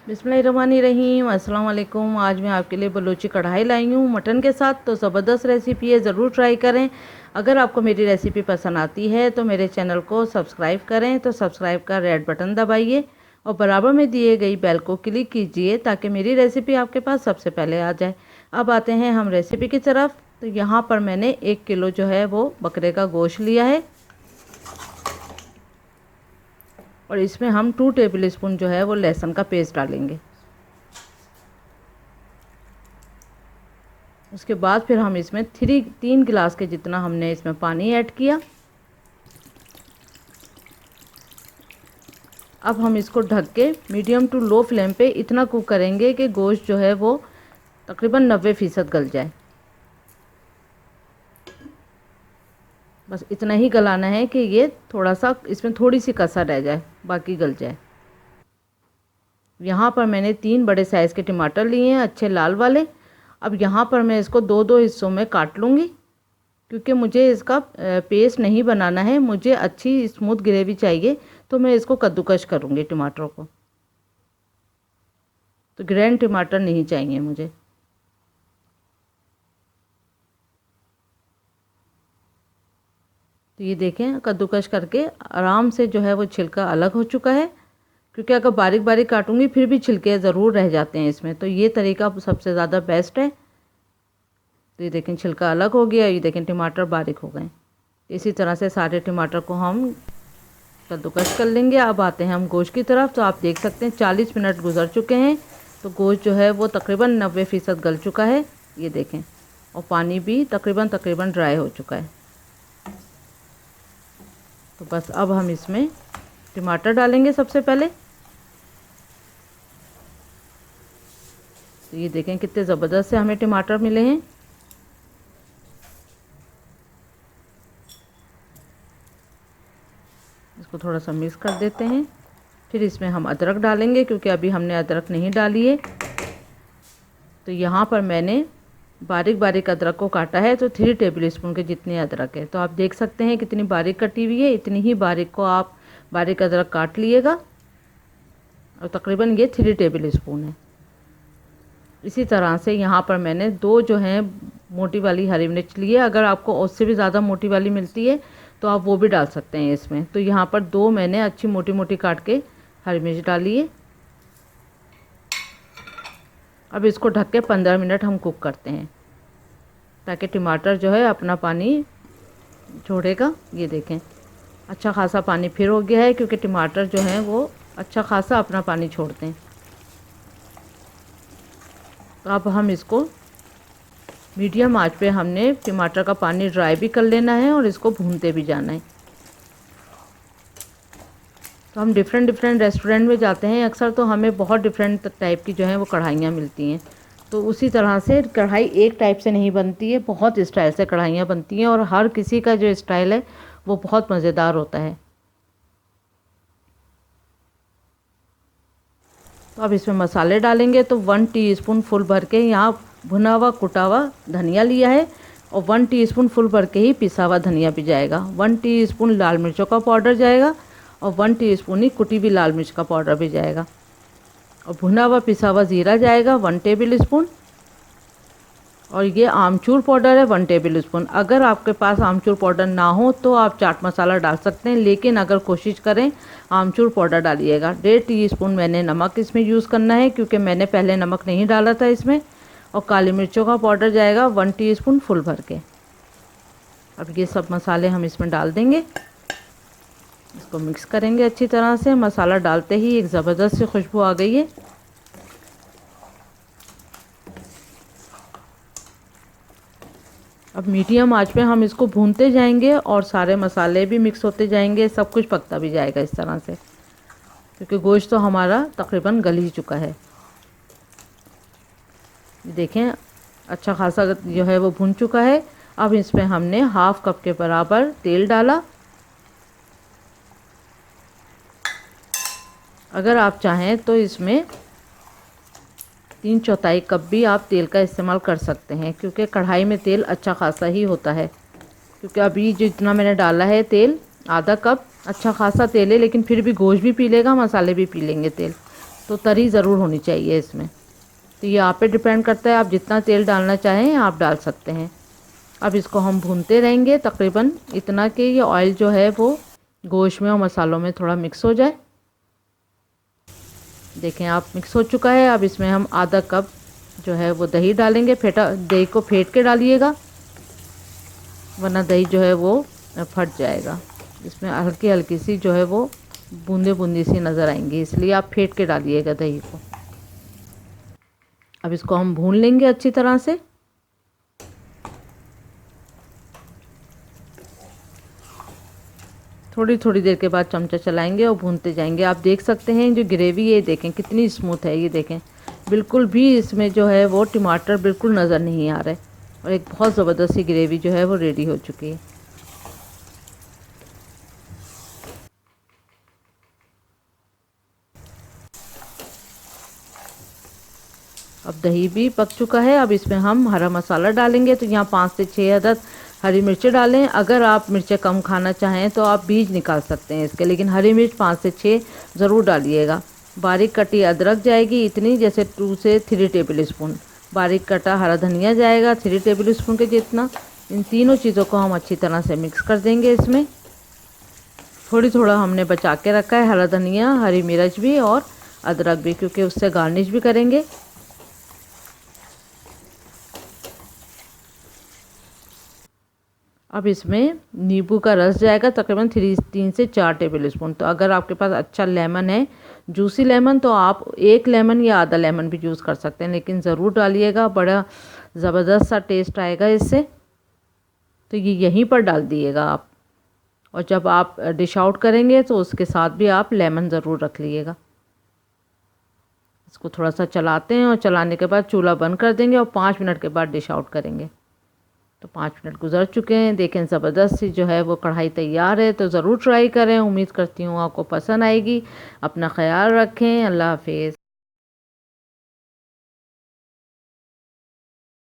बिस्मिल्लाहिर्रहमानिर्रहीम। अस्सलाम वालेकुम। आज मैं आपके लिए बलोची कढ़ाई लाई हूँ मटन के साथ। तो ज़बरदस्त रेसिपी है, ज़रूर ट्राई करें। अगर आपको मेरी रेसिपी पसंद आती है तो मेरे चैनल को सब्सक्राइब करें, तो सब्सक्राइब का रेड बटन दबाइए और बराबर में दिए गई बेल को क्लिक कीजिए ताकि मेरी रेसिपी आपके पास सबसे पहले आ जाए। अब आते हैं हम रेसिपी की तरफ। तो यहाँ पर मैंने 1 किलो जो है वो बकरे का गोश्त लिया है और इसमें हम 2 टेबल स्पून जो है वो लहसुन का पेस्ट डालेंगे। उसके बाद फिर हम इसमें 3 गिलास के जितना हमने इसमें पानी ऐड किया। अब हम इसको ढक के मीडियम टू लो फ्लेम पे इतना कुक करेंगे कि गोश्त जो है वो तकरीबन 90% गल जाए। बस इतना ही गलाना है कि ये थोड़ा सा इसमें थोड़ी सी कसर रह जाए, बाकी गल जाए। यहाँ पर मैंने 3 बड़े साइज़ के टमाटर लिए हैं, अच्छे लाल वाले। अब यहाँ पर मैं इसको 2-2 हिस्सों में काट लूँगी क्योंकि मुझे इसका पेस्ट नहीं बनाना है, मुझे अच्छी स्मूथ ग्रेवी चाहिए। तो मैं इसको कद्दूकश करूँगी टमाटरों को, तो ग्रैंड टमाटर नहीं चाहिए मुझे। तो ये देखें, कद्दूकश करके आराम से जो है वो छिलका अलग हो चुका है, क्योंकि अगर बारीक बारीक काटूंगी फिर भी छिलके ज़रूर रह जाते हैं इसमें। तो ये तरीका सबसे ज़्यादा बेस्ट है। तो ये देखें छिलका अलग हो गया, ये देखें टमाटर बारीक हो गए। इसी तरह से सारे टमाटर को हम कद्दूकश कर लेंगे। अब आते हैं हम गोश्त की तरफ। तो आप देख सकते हैं 40 मिनट गुजर चुके हैं, तो गोश्त जो है वो तकरीबन 90% गल चुका है, ये देखें। और पानी भी तकरीबन ड्राई हो चुका है। तो बस अब हम इसमें टमाटर डालेंगे सबसे पहले। तो ये देखें कितने ज़बरदस्त से हमें टमाटर मिले हैं। इसको थोड़ा सा मिक्स कर देते हैं। फिर इसमें हम अदरक डालेंगे क्योंकि अभी हमने अदरक नहीं डाली है। तो यहाँ पर मैंने बारीक बारीक अदरक को काटा है, तो 3 टेबल स्पून के जितने अदरक है। तो आप देख सकते हैं कितनी बारीक कटी हुई है, इतनी ही बारीक को आप बारीक अदरक काट लिएगा। और तकरीबन ये 3 टेबल स्पून है। इसी तरह से यहाँ पर मैंने 2 जो हैं मोटी वाली हरी मिर्च ली है। अगर आपको उससे भी ज़्यादा मोटी वाली मिलती है तो आप वो भी डाल सकते हैं इसमें। तो यहाँ पर 2 मैंने अच्छी मोटी मोटी काट के हरी मिर्च डाली है। अब इसको ढक के 15 मिनट हम कुक करते हैं ताकि टमाटर जो है अपना पानी छोड़ेगा। ये देखें अच्छा खासा पानी फिर हो गया है, क्योंकि टमाटर जो हैं वो अच्छा खासा अपना पानी छोड़ते हैं। तो अब हम इसको मीडियम आंच पे हमने टमाटर का पानी ड्राई भी कर लेना है और इसको भूनते भी जाना है। तो हम डिफरेंट रेस्टोरेंट में जाते हैं अक्सर, तो हमें बहुत डिफरेंट टाइप की जो है वो कढ़ाइयाँ मिलती हैं। तो उसी तरह से कढ़ाई एक टाइप से नहीं बनती है, बहुत स्टाइल से कढ़ाइयाँ बनती हैं और हर किसी का जो स्टाइल है वो बहुत मज़ेदार होता है। तो अब इसमें मसाले डालेंगे। तो 1 टीस्पून फुल भर के यहाँ भुना हुआ कुटा हुआ धनिया लिया है और 1 टीस्पून फुल भर के ही पिसा हुआ धनिया भी जाएगा। 1 टीस्पून लाल मिर्चों का पाउडर जाएगा और 1 टीस्पून ही कुटी हुई लाल मिर्च का पाउडर भी जाएगा। और भुना हुआ पिसा हुआ ज़ीरा जाएगा 1 टेबल स्पून। और ये आमचूर पाउडर है 1 टेबल स्पून। अगर आपके पास आमचूर पाउडर ना हो तो आप चाट मसाला डाल सकते हैं, लेकिन अगर कोशिश करें आमचूर पाउडर डालिएगा। 1.5 टीस्पून मैंने नमक इसमें यूज़ करना है, क्योंकि मैंने पहले नमक नहीं डाला था इसमें। और काली मिर्चों का पाउडर जाएगा 1 टीस्पून फुल भर के। अब ये सब मसाले हम इसमें डाल देंगे, इसको मिक्स करेंगे अच्छी तरह से। मसाला डालते ही एक ज़बरदस्त सी खुशबू आ गई है। अब मीडियम आंच पे हम इसको भूनते जाएंगे और सारे मसाले भी मिक्स होते जाएंगे, सब कुछ पकता भी जाएगा इस तरह से, क्योंकि गोश्त तो हमारा तकरीबन गल ही चुका है। देखें अच्छा खासा जो है वो भून चुका है। अब इसमें हमने 1/2 कप के बराबर तेल डाला। अगर आप चाहें तो इसमें 3/4 कप भी आप तेल का इस्तेमाल कर सकते हैं, क्योंकि कढ़ाई में तेल अच्छा खासा ही होता है। क्योंकि अभी जितना मैंने डाला है तेल, आधा कप अच्छा खासा तेल है, लेकिन फिर भी गोश्त भी पी लेगा, मसाले भी पी लेंगे तेल। तो तरी ज़रूर होनी चाहिए इसमें। तो ये आप पे डिपेंड करता है, आप जितना तेल डालना चाहें आप डाल सकते हैं। अब इसको हम भूनते रहेंगे तकरीबन इतना कि ये ऑयल जो है वो गोश्त में और मसालों में थोड़ा मिक्स हो जाए। देखें आप मिक्स हो चुका है। अब इसमें हम आधा कप जो है वो दही डालेंगे। दही को फेंट के डालिएगा, वरना दही जो है वो फट जाएगा। इसमें हल्की हल्की सी जो है वो बूंदे बूंदी सी नज़र आएंगी, इसलिए आप फेंट के डालिएगा दही को। अब इसको हम भून लेंगे अच्छी तरह से। थोड़ी थोड़ी देर के बाद चमचा चलाएंगे और भूनते जाएंगे। आप देख सकते हैं जो ग्रेवी ये देखें कितनी स्मूथ है, ये देखें बिल्कुल भी इसमें जो है वो टमाटर बिल्कुल नज़र नहीं आ रहे और एक बहुत ज़बरदस्त सी ग्रेवी जो है वो रेडी हो चुकी है। अब दही भी पक चुका है। अब इसमें हम हरा मसाला डालेंगे। तो यहाँ 5 से 6 अदद हरी मिर्चें डालें। अगर आप मिर्चें कम खाना चाहें तो आप बीज निकाल सकते हैं इसके, लेकिन हरी मिर्च 5 से 6 ज़रूर डालिएगा। बारीक कटी अदरक जाएगी इतनी, जैसे 2 से 3 टेबल स्पून। बारीक कटा हरा धनिया जाएगा 3 टेबल स्पून के जितना। इन तीनों चीज़ों को हम अच्छी तरह से मिक्स कर देंगे। इसमें थोड़ा हमने बचा के रखा है, हरा धनिया, हरी मिर्च भी और अदरक भी, क्योंकि उससे गार्निश भी करेंगे। अब इसमें नींबू का रस जाएगा तकरीबन 3 से 4 टेबल स्पून। तो अगर आपके पास अच्छा लेमन है, जूसी लेमन, तो आप 1 लेमन या आधा लेमन भी यूज़ कर सकते हैं, लेकिन ज़रूर डालिएगा, बड़ा ज़बरदस्त सा टेस्ट आएगा इससे। तो ये यहीं पर डाल दिएगा आप, और जब आप डिश आउट करेंगे तो उसके साथ भी आप लेमन ज़रूर रख लीजिएगा। इसको थोड़ा सा चलाते हैं और चलाने के बाद चूल्हा बंद कर देंगे और 5 मिनट के बाद डिश आउट करेंगे। तो 5 मिनट गुजर चुके हैं। देखें ज़बरदस्त सी जो है वो कढ़ाई तैयार है। तो ज़रूर ट्राई करें। उम्मीद करती हूँ आपको पसंद आएगी। अपना ख्याल रखें। अल्लाह हाफिज़।